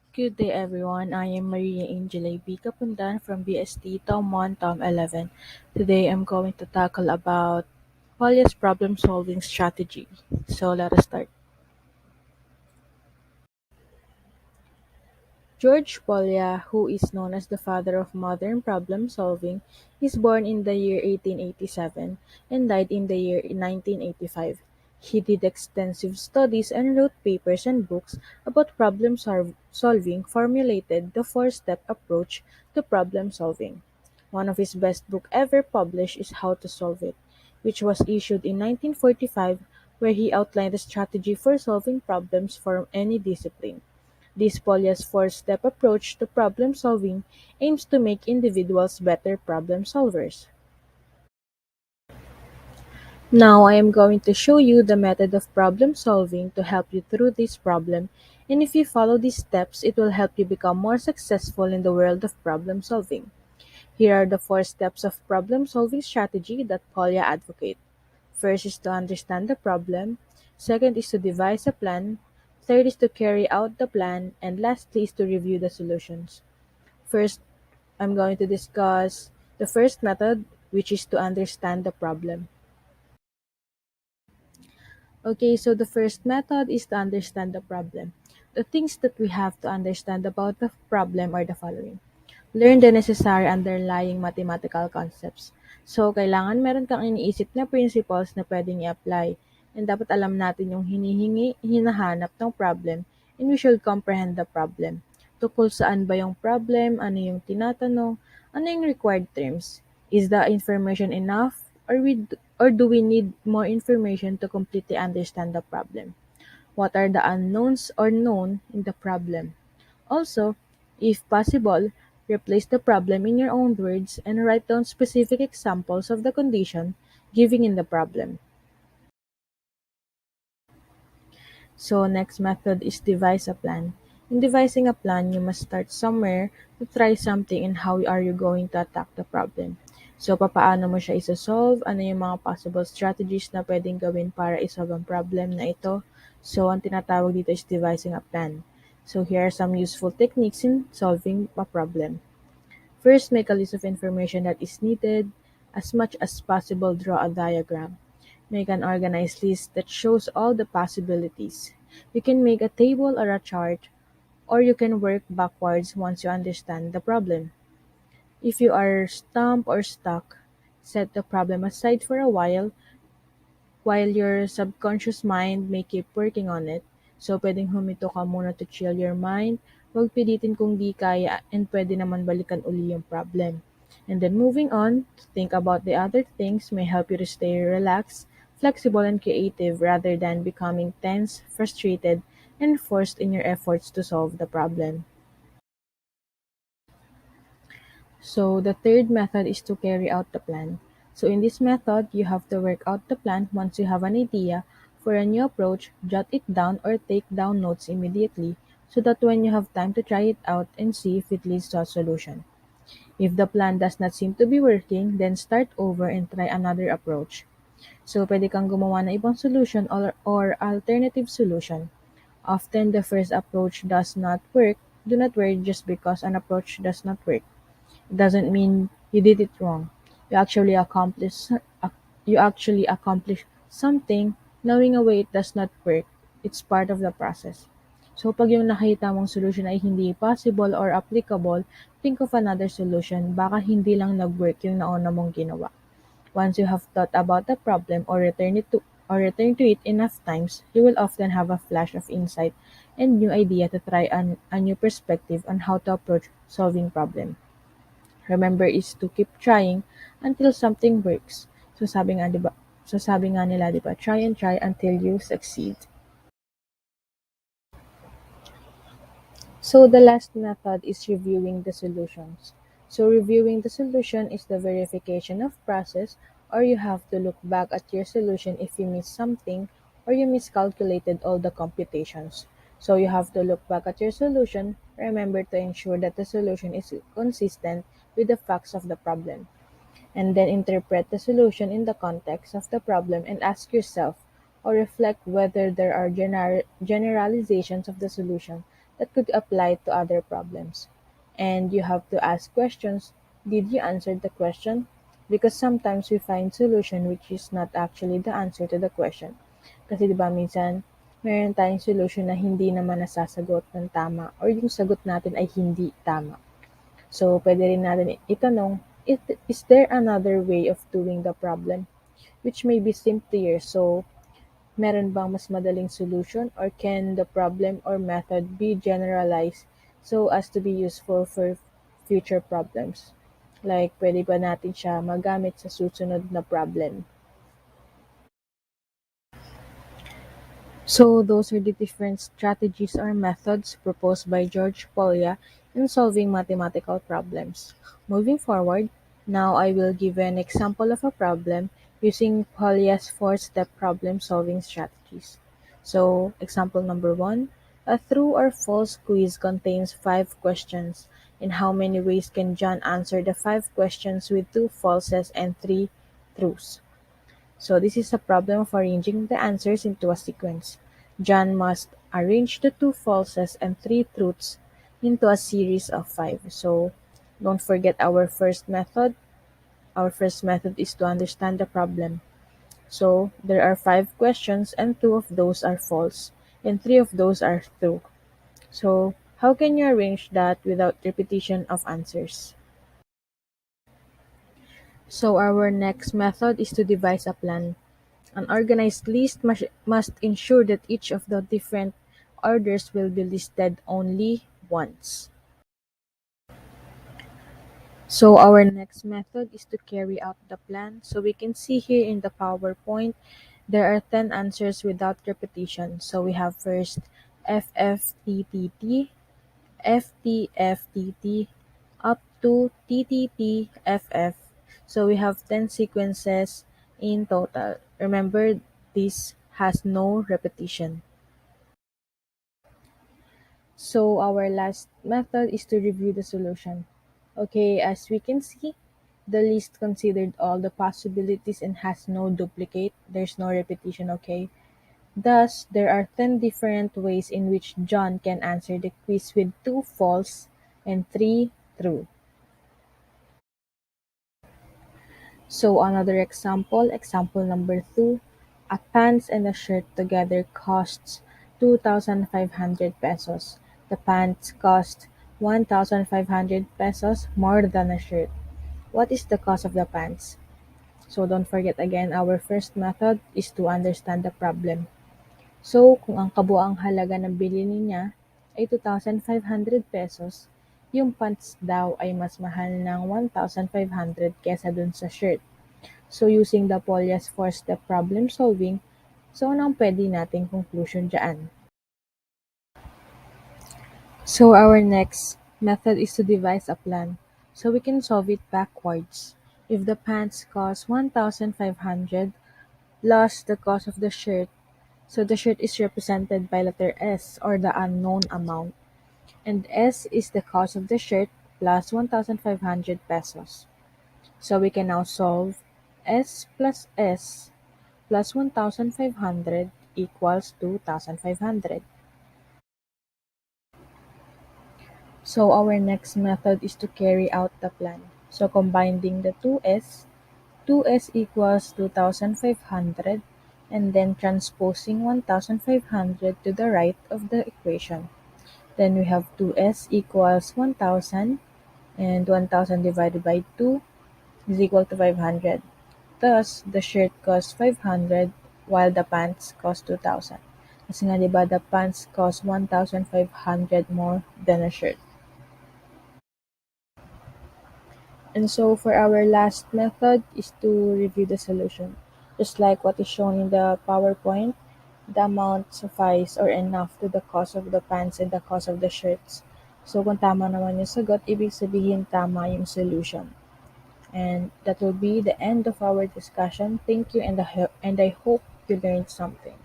Good day, everyone. I am Maria Angela B. CAPUNDAN from BST Tom 1, Tom 11. Today, I'm going to tackle about Polyas problem-solving strategy. So, let us start. George Polya, who is known as the father of modern problem-solving, is born in the year 1887 and died in the year 1985. He did extensive studies and wrote papers and books about problem solving, formulated the four-step approach to problem solving. One of his best book ever published is How to Solve It, which was issued in 1945, where he outlined a strategy for solving problems for any discipline. This Polya's four-step approach to problem-solving aims to make individuals better problem solvers. Now I am going to show you the method of problem solving to help you through this problem, and if you follow these steps, it will help you become more successful in the world of problem solving. Here are the four steps of problem solving strategy that Polya advocates. First is to understand the problem, second is to devise a plan, third is to carry out the plan, and lastly is to review the solutions. First, I'm going to discuss the first method, which is to understand the problem. Okay, so the first method is to understand the problem. The things that we have to understand about the problem are the following. Learn the necessary underlying mathematical concepts. So, kailangan meron kang iniisip na principles na pwedeng i-apply. And dapat alam natin yung hinahanap ng problem, and we should comprehend the problem. Tukol saan ba yung problem, ano yung tinatanong, ano yung required terms. Is the information enough, or do we need more information to completely understand the problem? What are the unknowns or known in the problem? Also, if possible, replace the problem in your own words and write down specific examples of the condition given in the problem. So, next method is devise a plan. In devising a plan, you must start somewhere to try something, and how are you going to attack the problem. So, papaano mo siya isa-solve, ano yung mga possible strategies na pwedeng gawin para isolve ang problem na ito. So, ang tinatawag dito is devising a plan. So, here are some useful techniques in solving a problem. First, make a list of information that is needed. As much as possible, draw a diagram. Make an organized list that shows all the possibilities. You can make a table or a chart, or you can work backwards once you understand the problem. If you are stumped or stuck, set the problem aside for a while your subconscious mind may keep working on it. So, pwedeng huminto ka muna to chill your mind. Huwag pilitin kung di kaya, and pwede naman balikan uli yung problem. And then moving on, to think about the other things may help you to stay relaxed, flexible, and creative rather than becoming tense, frustrated, and forced in your efforts to solve the problem. So the third method is to carry out the plan. So in this method, you have to work out the plan. Once you have an idea for a new approach, jot it down or take down notes immediately, so that when you have time to try it out and see if it leads to a solution. If the plan does not seem to be working, then start over and try another approach. So pwede kang gumawa ng ibang solution, or alternative solution. Often the first approach does not work. Do not worry just because an approach does not work. It doesn't mean you did it wrong. You actually accomplish you actually accomplish something. Knowing a way it does not work, it's part of the process. So pag yung nakita mong solution ay hindi possible or applicable, think of another solution. Baka hindi lang nag-work yung nauna mong ginawa. Once you have thought about the problem, or return to it enough times, you will often have a flash of insight and new idea to try a new perspective on how to approach solving problem. Remember is to keep trying until something works. So sabi nga nila, 'di ba, try and try until you succeed. So the last method is reviewing the solutions. So reviewing the solution is the verification of process, or you have to look back at your solution if you missed something or you miscalculated all the computations. So you have to look back at your solution. Remember to ensure that the solution is consistent with the facts of the problem, and then interpret the solution in the context of the problem and ask yourself or reflect whether there are generalizations of the solution that could apply to other problems. And you have to ask questions. Did you answer the question? Because sometimes we find solution which is not actually the answer to the question. Kasi 'di ba minsan meron tayong solution na hindi naman nasasagot ng tama or yung sagot natin ay hindi tama. So, pwede rin natin itanong, is there another way of doing the problem which may be simpler? So, meron bang mas madaling solution or can the problem or method be generalized so as to be useful for future problems? Like, pwede ba natin siya magamit sa susunod na problem? So those are the different strategies or methods proposed by George Polya in solving mathematical problems. Moving forward, now I will give an example of a problem using Polya's four-step problem-solving strategies. So example number 1, a true or false quiz contains 5 questions. In how many ways can John answer the 5 questions with 2 falses and 3 truths? So this is a problem of arranging the answers into a sequence. John must arrange the 2 falses and 3 truths into a series of 5. So don't forget our first method. Our first method is to understand the problem. So there are 5 questions and 2 of those are false and 3 of those are true. So how can you arrange that without repetition of answers? So our next method is to devise a plan. An organized list must ensure that each of the different orders will be listed only once. So our next method is to carry out the plan. So we can see here in the PowerPoint, there are 10 answers without repetition. So we have first FFTTT, FTFTT, up to TTTFF. So we have 10 sequences in total. Remember, this has no repetition. So our last method is to review the solution. Okay, as we can see, the list considered all the possibilities and has no duplicate. There's no repetition, okay? Thus, there are 10 different ways in which John can answer the quiz with 2 false and 3 true. So another example, example number 2, a pants and a shirt together costs 2,500 pesos. The pants cost 1,500 pesos more than a shirt. What is the cost of the pants? So don't forget again, our first method is to understand the problem. So kung ang kabuang halaga ng bilhin niya ay 2,500 pesos, yung pants daw ay mas mahal ng 1,500 kesa dun sa shirt. So using the Polya's four-step problem solving, so ano ang pwede nating conclusion dyan? So our next method is to devise a plan. So we can solve it backwards. If the pants cost 1,500 plus the cost of the shirt, so the shirt is represented by letter S or the unknown amount. And S is the cost of the shirt plus 1,500 pesos. So we can now solve S plus 1,500 equals 2,500. So our next method is to carry out the plan. So combining the 2s equals 2,500 and then transposing 1,500 to the right of the equation. Then we have 2s equals 1,000 and 1,000 divided by 2 is equal to 500. Thus, the shirt costs 500 while the pants cost 2,000. Kasi nga diba, the pants cost 1,500 more than a shirt. And so for our last method is to review the solution. Just like what is shown in the PowerPoint, the amount suffice or enough to the cost of the pants and the cost of the shirts. So kung tama naman yung sagot, ibig sabihin tama yung solution. And that will be the end of our discussion. Thank you, and I hope you learned something.